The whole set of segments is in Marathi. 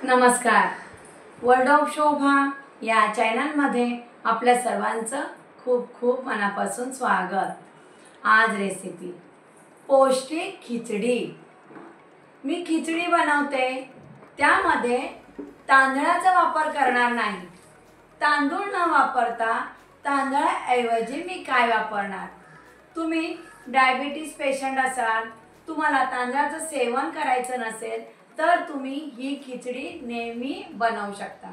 नमस्कार. वर्ल्ड ऑफ शोभा या चॅनलमध्ये आपल्या सर्वांचं खूप खूप मनापासून स्वागत. आज रेसिपी पौष्टिक खिचडी. मी खिचडी बनवते, त्यामध्ये तांदळाचा वापर करणार नाही. तांदूळ न वापरता तांदळाऐवजी मी काय वापरणार. तुम्ही डायबिटीज पेशंट असाल, तुम्हाला तांदळाचं सेवन करायचं नसेल तर तुम्ही ही खिचडी नेहमी बनवू शकता.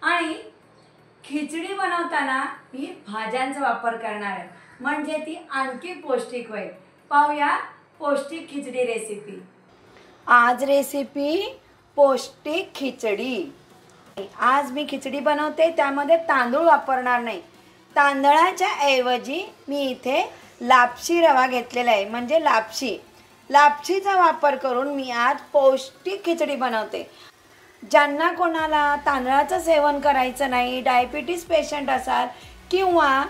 आणि खिचडी बनवताना मी भाज्यांचा वापर करणार आहे, म्हणजे ती आणखी पौष्टिक होईल. पाहूया पौष्टिक खिचडी रेसिपी. आज रेसिपी पौष्टिक खिचडी. आज मी खिचडी बनवते, त्यामध्ये तांदूळ वापरणार नाही. तांदळाच्या ऐवजी मी इथे लापशी रवा घेतलेला आहे, म्हणजे लापशीचा वापर करून मी आज पौष्टिक खिचडी बनवते. ज्यांना कोणाला तांदळाचं सेवन करायचं नाही, डायबिटीज पेशंट असाल किंवा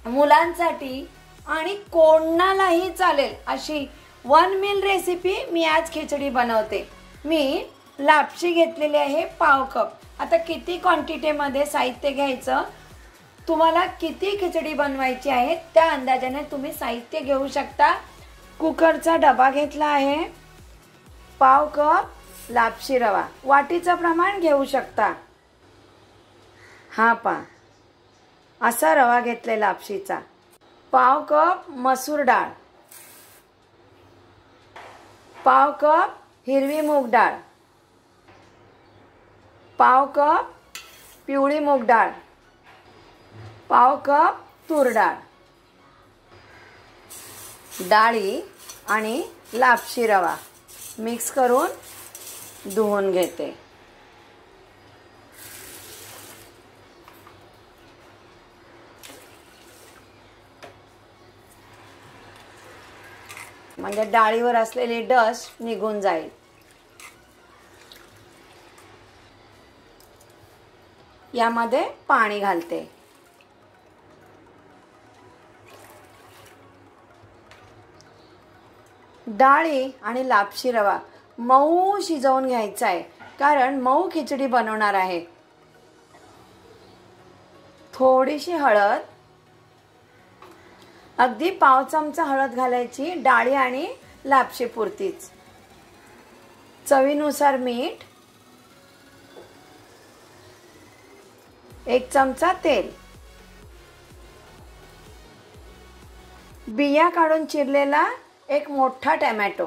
मुलांसाठी आणि कोणालाही चालेल अशी वन मील रेसिपी मी आज खिचडी बनवते. मी लापशी घेतलेली आहे पाव कप. आता किती क्वांटिटीमध्ये साहित्य घ्यायचं, तुम्हाला किती खिचडी बनवायची आहे त्या अंदाजाने तुम्ही साहित्य घेऊ शकता. कुकरचा डबा घेतला आहे, पाव कप लापशी रवा, वाटीचं प्रमाण घेऊ शकता. हा पा असा रवा घेतलाय लापशीचा. पाव कप मसूर डाळ, पाव कप हिरवी मूग डाळ, पाव कप पिवळी मूग डाळ, पाव कप तूर डाळ. डाळी आणि लापशी रवा मिक्स करून धुवून घेते. म्हणजे डाळीवर असलेली डस्ट निघून जाईल. यामध्ये पाणी घालते. डाळी आणि लापशी रवा मऊ शिजवून घ्यायचा आहे, कारण मऊ खिचडी बनवणार आहे. थोडीशी हळद, अगदी पाव चमचा हळद घालायची डाळी आणि लापशी पुरतीच. चवीनुसार मीठ, 1 चमचा तेल, बिया काढून चिरलेला एक मोठा टोमॅटो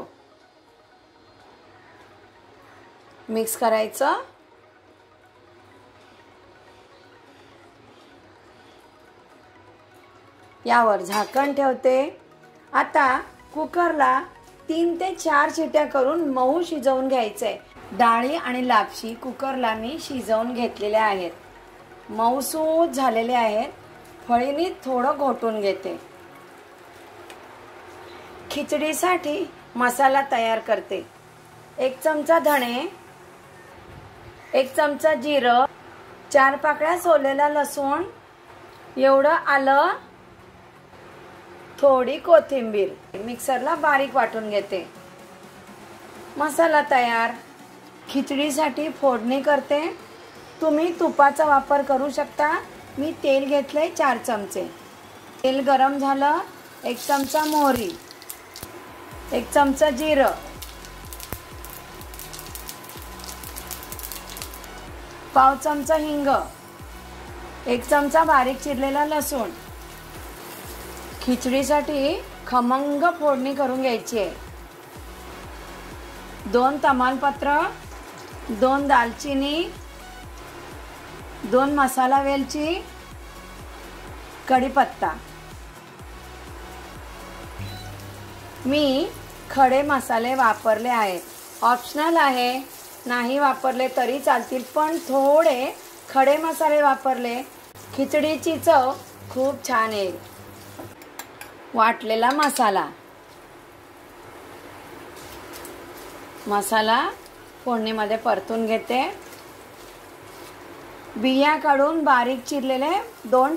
मिक्स करायचं. यावर झाकण ठेवते. आता कुकरला 3 ते 4 शिट्या करून मऊ शिजवून घ्यायचंय. डाळी आणि लापशी कुकरला मी शिजवून घेतलेल्या आहेत, मऊसूत झालेले आहेत. फळीने थोडं घोटून घेते. खिचडीसाठी मसाला तयार करते. 1 चमचा धणे, 1 चमचा जिरं, 4 पाकळ्या सोललेला लसूण, एवढं आलं, थोडी कोथिंबीर मिक्सरला बारीक वाटून घेते. मसाला तयार. खिचडीसाठी फोडणी करते. तुम्ही तुपाचा वापर करू शकता. मी तेल घेतलंय 4 चमचे. तेल गरम झालं. 1 चमचा मोहरी, 1 चमचा जिरं, पाव चमचा हिंग, 1 चमचा बारीक चिरलेला लसूण. खिचडीसाठी खमंग फोडणी करून घ्यायची आहे. 2 तमालपत्र, 2 दालचिनी, 2 मसाला वेलची, कढीपत्ता. मी खडे मसाले वापरले आहेत. ऑप्शनल आहे, नाही वापरले तरी चालतील, पण थोडे खडे मसाले वापरले खिचडीची चव खूप छान येईल. वाटलेला मसाला फोडणीमध्ये परतून घेते. बिया काढून बारीक चिरलेले 2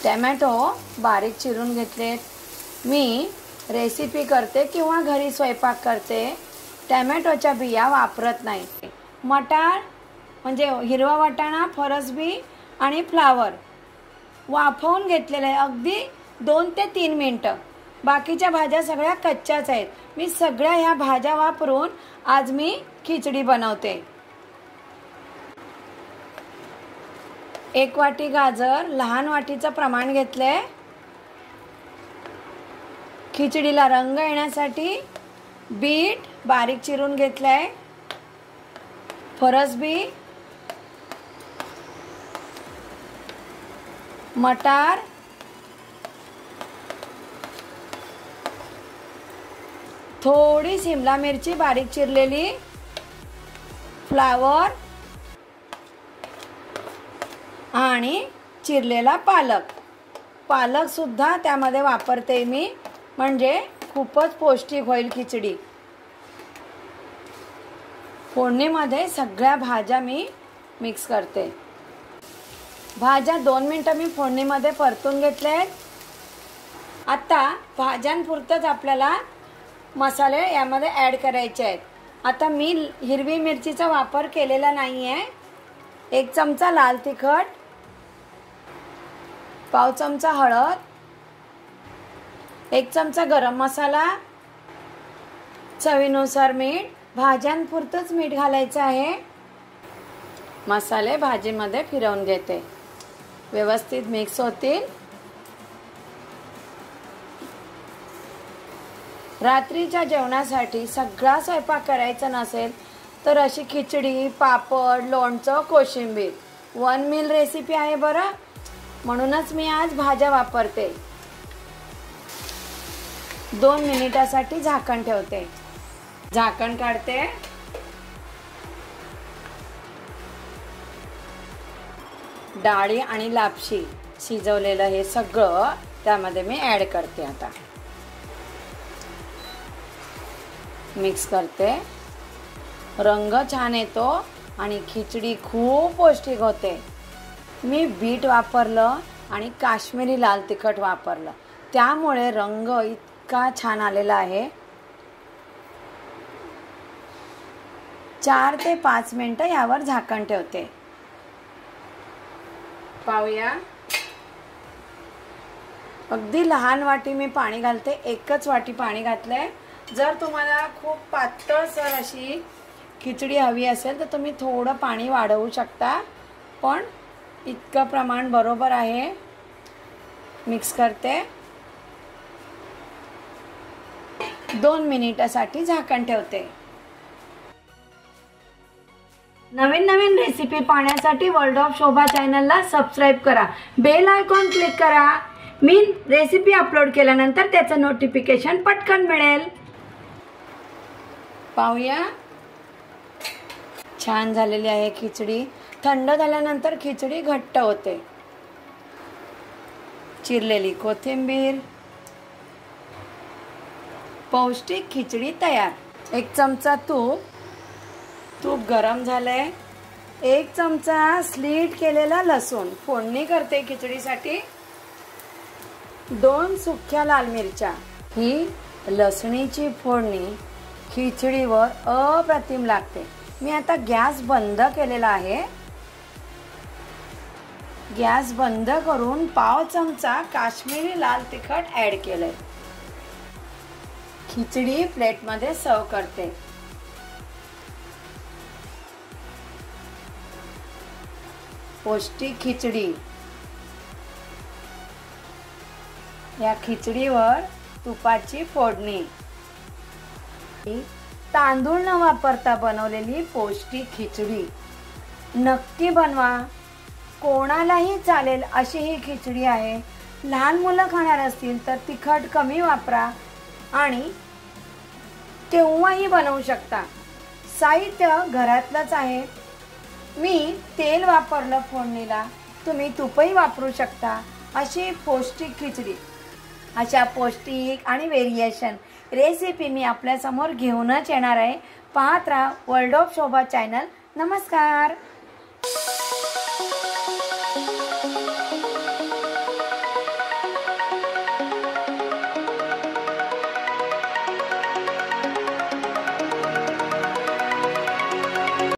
टोमॅटो बारीक चिरून घेतलेत. मी रेसिपी करते किंवा घरी स्वयंपाक करते टॅमॅटोच्या बिया वापरत नाही. मटार म्हणजे हिरवा वाटाणा, फरसबी आणि फ्लावर वाफवून घेतलेलं आहे अगदी 2 ते 3 मिनटं. बाकीच्या भाज्या सगळ्या कच्च्याच आहेत. मी सगळ्या ह्या भाज्या वापरून आज मी खिचडी बनवते. 1 वाटी गाजर लहान वाटीचं प्रमाण घेतलंय. खिचडीला रंग येण्यासाठी बीट बारीक चिरून घेतलाय. फरसबी, मटार, थोडी शिमला मिरची बारीक चिरलेली, फ्लावर आणि चिरलेला पालक. पालक सुद्धा त्यामध्ये वापरते मी, म्हणजे खूपच पौष्टिक होईल खिचडी. फोडणीमध्ये सगळ्या भाज्या मी मिक्स करते. भाज्या 2 मिनटं मी फोडणीमध्ये परतून घेतले आहेत. आता भाज्यांपुरतंच आपल्याला मसाले यामध्ये ॲड करायचे आहेत. आता मी हिरवी मिरचीचा वापर केलेला नाही आहे. 1 चमचा लाल तिखट, पाव चमचा हळद, 1 चमचा गरम मसाला, चवीनुसार मीठ. भाज्यांपुरतंच मीठ घालायचं आहे. मसाले भाजीमध्ये फिरवून घेते, व्यवस्थित मिक्स होतील. रात्रीच्या जेवणासाठी सगळा स्वयंपाक करायचा नसेल तर अशी खिचडी, पापड, लोणचं, कोशिंबीर 1 मील रेसिपी आहे बरं. म्हणूनच मी आज भाज्या वापरते. 2 मिनिटासाठी झाकण ठेवते. झाकण काढते. डाळी आणि लापशी शिजवलेलं हे सगळं त्यामध्ये मी ॲड करते. आता मिक्स करते. रंग छान येतो आणि खिचडी खूप पौष्टिक होते. मी बीट वापरलं आणि काश्मीरी लाल तिखट वापरलं, त्यामुळे रंग इतका छान आलेला आहे. 4 ते 5 मिनिटं यावर झाकण ठेवते. पाहूया. अगदी लहान वाटी मी पाणी घालते. 1च वाटी पाणी घातलंय. जर तुम्हाला खूप पातळसर अशी खिचडी हवी असेल तर तुम्ही थोडं पाणी वाढवू शकता, पण इतकं प्रमाण बरोबर आहे. मिक्स करते. 2 मिनिटासाठी झाकण ठेवते. नवीन नवीन रेसिपी पाहण्यासाठी वर्ल्ड ऑफ शोभा चॅनलला सबस्क्राईब करा. बेल आयकॉन क्लिक करा. मी रेसिपी अपलोड केल्यानंतर त्याचं नोटिफिकेशन पटकन मिळेल. पाहूया. छान झालेली आहे खिचडी. थंड झाल्यानंतर खिचडी घट्ट होते. चिरलेली कोथिंबीर. पौष्टिक खिचडी तयार. 1 चमचा तूप गरम झालंय. 1 चमचा स्लीट केलेला लसूण फोडणी करते खिचडीसाठी. 2 सुक्या लाल मिरच्या. ही लसणीची फोडणी खिचडीवर अप्रतिम लागते. मी आता गॅस बंद केलेला आहे. गॅस बंद करून पाव चमचा काश्मीरी लाल तिखट ॲड केलंय. खिचडी प्लेटमध्ये सर्व करते. पौष्टिक खिचडी. या खिचडीवर तुपाची फोडणी. तांदूळ न वापरता बनवलेली पौष्टिक खिचडी नक्की बनवा. कोणालाही चालेल अशी ही खिचडी आहे. लहान मुलं खाणार असतील तर तिखट कमी वापरा आणि केव्हाही बनवू शकता. साहित्य घरातलंच आहे. मी तेल वापरलं फोडणीला, तुम्ही तुपही वापरू शकता. अशी पौष्टिक खिचडी, अशा पौष्टिक आणि व्हेरिएशन रेसिपी मी आपल्यासमोर घेऊनच येणार आहे. पाहत राहा वर्ल्ड ऑफ शोभा चॅनल. नमस्कार.